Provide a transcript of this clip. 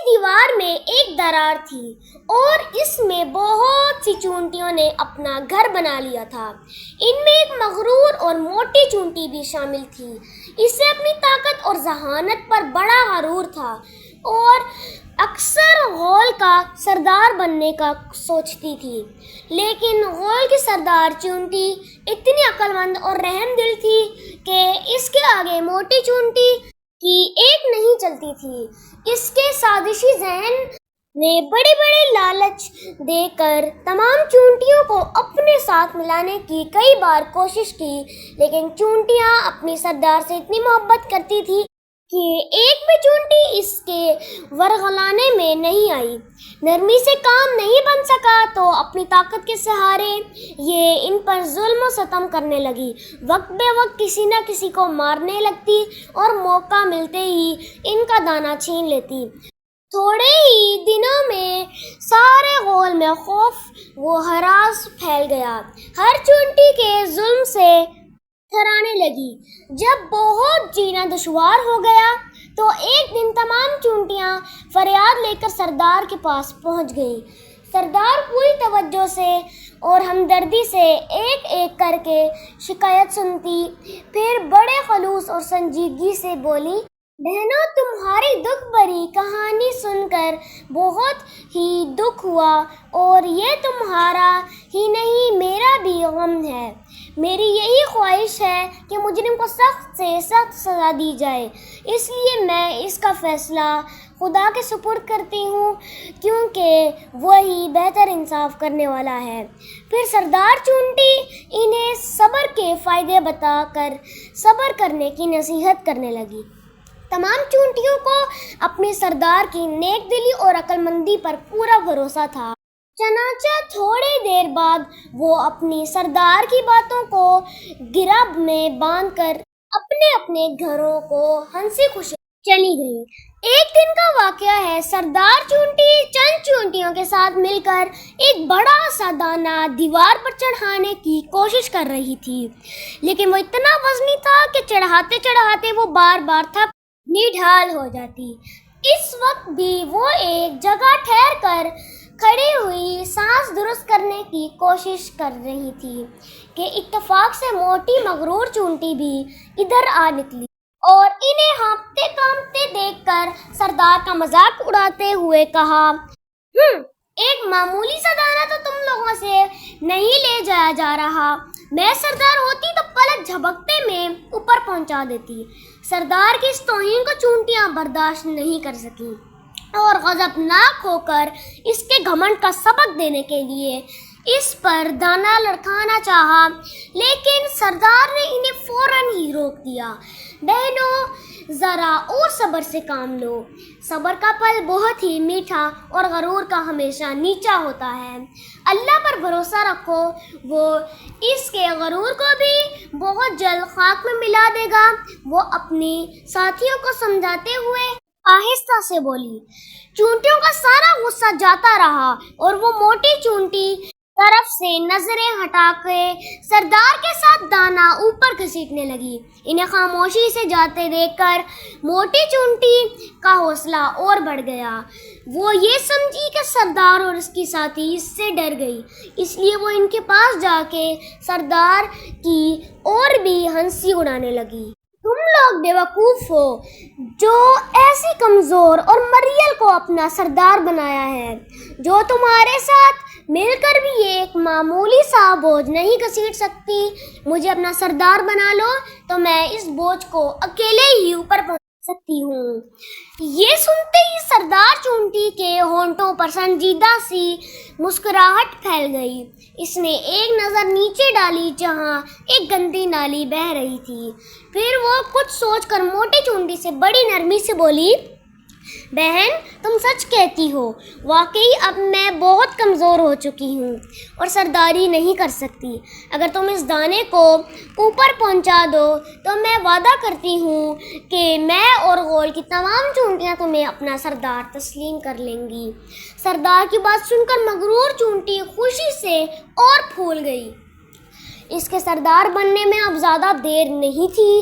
دیوار میں ایک دراڑ تھی اور اس میں بہت سی چونٹیوں نے اپنا گھر بنا لیا تھا۔ ان میں ایک مغرور اور موٹی چونٹی بھی شامل تھی۔ اسے اپنی طاقت اور ذہانت پر بڑا غرور تھا اور اکثر غول کا سردار بننے کا سوچتی تھی، لیکن غول کی سردار چونٹی اتنی عقل مند اور رحم دل تھی کہ اس کے آگے موٹی چونٹی کی ایک نہیں چلتی تھی۔ اس کے سازشی ذہن نے بڑے بڑے لالچ دے کر تمام چونٹیوں کو اپنے ساتھ ملانے کی کئی بار کوشش کی، لیکن چونٹیاں اپنی سردار سے اتنی محبت کرتی تھی کہ ایک بھی چونٹی اس کے ورغلانے میں نہیں آئی۔ نرمی سے کام نہیں بن سکا تو اپنی طاقت کے سہارے یہ ان پر ظلم و ستم کرنے لگی، وقت بے وقت کسی نہ کسی کو مارنے لگتی اور موقع ملتے ہی ان کا دانہ چھین لیتی۔ تھوڑے ہی دنوں میں سارے غول میں خوف و ہراس پھیل گیا، ہر چونٹی کے ظلم سے تھرانے لگی۔ جب بہت جینا دشوار ہو گیا تو ایک دن تمام چونٹیاں فریاد لے کر سردار کے پاس پہنچ گئیں۔ سردار پوری توجہ سے اور ہمدردی سے ایک ایک کر کے شکایت سنتی، پھر بڑے خلوص اور سنجیدگی سے بولی، بہنوں، تمہاری دکھ بھری کہانی سن کر بہت ہی دکھ ہوا اور یہ تمہارا ہی نہیں میرا بھی غم ہے۔ میری یہی خواہش ہے کہ مجرم کو سخت سے سخت سزا دی جائے، اس لیے میں اس کا فیصلہ خدا کے سپرد کرتی ہوں، کیونکہ وہی بہتر انصاف کرنے والا ہے۔ پھر سردار چونٹی انہیں صبر کے فائدے بتا کر صبر کرنے کی نصیحت کرنے لگی۔ تمام چونٹیوں کو اپنے سردار کی نیک دلی اور عقل مندی پر پورا بھروسہ تھا، چنانچہ تھوڑی دیر بعد وہ اپنی سردار کی باتوں کو گرہ میں باندھ کر اپنے اپنے گھروں کو ہنسی خوشی چلی گئی۔ ایک دن کا واقعہ ہے، سردار چونٹی چند چونٹیوں کے ساتھ مل کر ایک بڑا سا دانہ دیوار پر چڑھانے کی کوشش کر رہی تھی، لیکن وہ اتنا وزنی تھا کہ چڑھاتے چڑھاتے وہ بار بار تھک نڈھال ہو جاتی۔ اس وقت بھی وہ ایک جگہ ٹھہر کر کھڑی ہوئی سانس درست کرنے کی کوشش کر رہی تھی کہ اتفاق سے موٹی مغرور چونٹی بھی ادھر آ نکلی اور انہیں ہانپتے کانپتے دیکھ کر سردار کا مذاق اڑاتے ہوئے کہا، ایک معمولی سا دانہ تو تم لوگوں سے نہیں لے جایا جا رہا، میں سردار ہوتی تو پلک جھپکتے میں اوپر پہنچا دیتی۔ سردار کی اس توہین کو چونٹیاں برداشت نہیں کر سکیں اور غضبناک ہو کر اس کے گھمنڈ کا سبق دینے کے لیے اس پر دانہ لڑکھانا چاہا، لیکن سردار نے انہیں فوراً ہی روک دیا۔ بہنوں، ذرا اور صبر سے کام لو، صبر کا پھل بہت ہی میٹھا اور غرور کا ہمیشہ نیچا ہوتا ہے۔ اللہ پر بھروسہ رکھو، وہ اس کے غرور کو بھی بہت جلد خاک میں ملا دے گا۔ وہ اپنی ساتھیوں کو سمجھاتے ہوئے آہستہ سے بولی۔ چونٹیوں کا سارا غصہ جاتا رہا اور وہ موٹی چونٹی طرف سے نظریں ہٹا کے سردار کے ساتھ دانہ اوپر گھسیٹنے لگی۔ انہیں خاموشی سے جاتے دیکھ کر موٹی چونٹی کا حوصلہ اور بڑھ گیا۔ وہ یہ سمجھی کہ سردار اور اس کی ساتھی اس سے ڈر گئی، اس لیے وہ ان کے پاس جا کے سردار کی اور بھی ہنسی اڑانے لگی۔ تم لوگ بیوقوف ہو جو ایسی کمزور اور مریل کو اپنا سردار بنایا ہے، جو تمہارے ساتھ مل کر بھی یہ ایک معمولی سا بوجھ نہیں گھسیٹ سکتی۔ مجھے اپنا سردار بنا لو تو میں اس بوجھ کو اکیلے ہی اوپر پہنچا سکتی ہوں۔ یہ سنتے ہی سردار چونٹی کے ہونٹوں پر سنجیدہ سی مسکراہٹ پھیل گئی۔ اس نے ایک نظر نیچے ڈالی جہاں ایک گندی نالی بہہ رہی تھی، پھر وہ کچھ سوچ کر موٹی چونٹی سے بڑی نرمی سے بولی، بہن، تم سچ کہتی ہو، واقعی اب میں بہت کمزور ہو چکی ہوں اور سرداری نہیں کر سکتی۔ اگر تم اس دانے کو اوپر پہنچا دو تو میں وعدہ کرتی ہوں کہ میں اور غول کی تمام چونٹیاں تمہیں اپنا سردار تسلیم کر لیں گی۔ سردار کی بات سن کر مغرور چونٹی خوشی سے اور پھول گئی۔ اس کے سردار بننے میں اب زیادہ دیر نہیں تھی۔